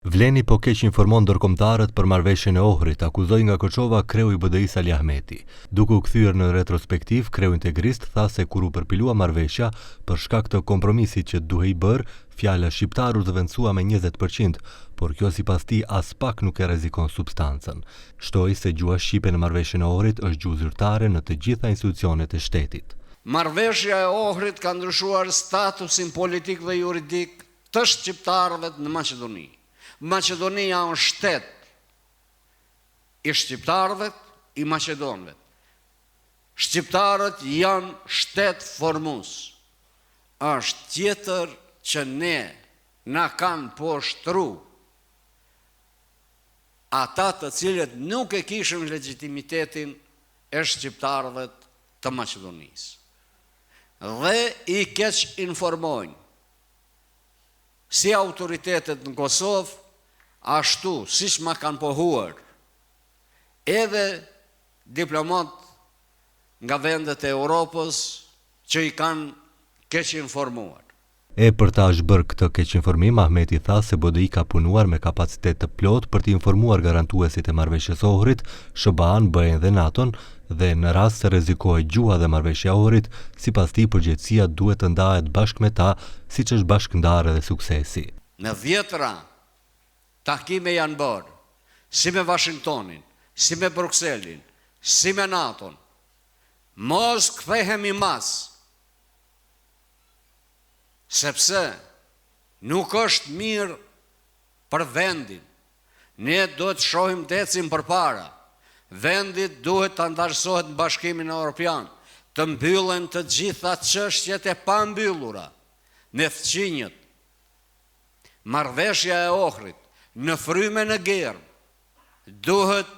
Vleni po keq informon ndërkombëtarët për marrëveshjen e Ohrit, akuzoi nga Koçova kreu i BDI-s Ali Ahmeti. Duke u kthyer në retrospektiv, kreu integrist tha se kur u përpilua marrëveshja për shkak të kompromisit që duhej bërë, fjala shqiptar u zëvendësua me 20%, por kjo sipas tij as pak nuk e rrezikon substancën. Shtoi se gjua shqipe në marrëveshjen e Ohrit është gjuhë zyrtare në të gjitha institucionet e shtetit. Marrëveshja e Ohrit ka ndryshuar statusin politik dhe juridik të shqiptarëve në Maqedoni. Maqedonia është shtet i shqiptarëve, i maqedonëve. Shqiptarët janë shtet formues. Është tjetër që ne na kanë poshtru ata të cilët nuk e kishim legitimitetin e shqiptarëve të Maqedonisë. Dhe i keq informojnë si autoritetet në Kosovë, ashtu siç ma kanë pohuar edhe diplomat nga vendet e Europës që i kanë keq informuar. Për ta zhbërë këtë keq informim, Ahmeti tha se BDI ka punuar me kapacitet të plot për të informuar garantuesit e marrëveshjes së Ohrit, SBA-n, BE-n dhe NATO-n, dhe në rast se rrezikohet gjua dhe marrëveshja e Ohrit, sipas tij përgjegjësia duhet të ndahet bashkë me ta, siç është bashkëndarë edhe suksesi. Në 10 takime janë bërë, si me Washingtonin, si me Brukselin, si me NATO-n. Mos kthehemi mas, sepse nuk është mirë për vendin. Ne duhet shohim të ecim përpara. Vendit duhet të antarësohet në Bashkimin Evropian, të mbyllen të gjitha çështjet e pambyllura me fqinjët. Marrëveshja e Ohrit në frymën e gerë duhet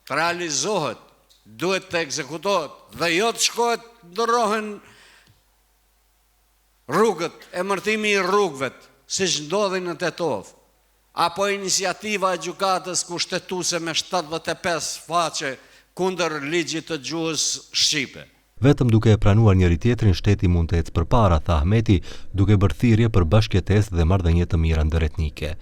të realizohet, duhet të ekzekutohet dhe jo të shkohet ndrohen rrugët, emërtimi i rrugëve, siç ndodhi në Tetov, apo iniciativa e gjykatës kushtetuese me 75 faqe kundër ligjit të gjuhës shqipe. Vetëm duke e pranuar njëri tjetrin, shteti mund të ecë përpara, tha Ahmeti, duke bërë thirrje për bashkëjetesë dhe marrëdhënie të mira ndëretnike.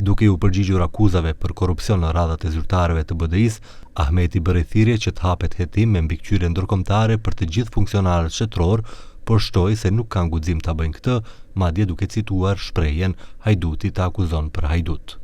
Duke u përgjigjur akuzave për korrupsion në radhat e zyrtarëve të BDI-s, Ahmeti bëri thirrje që të hapet hetim me mbikëqyrje ndërkombëtare për të gjithë funksionarët shtetëror, por shtoi se nuk kanë guxim ta bëjnë këtë, madje duke cituar shprehjen hajduti të akuzon për hajdut.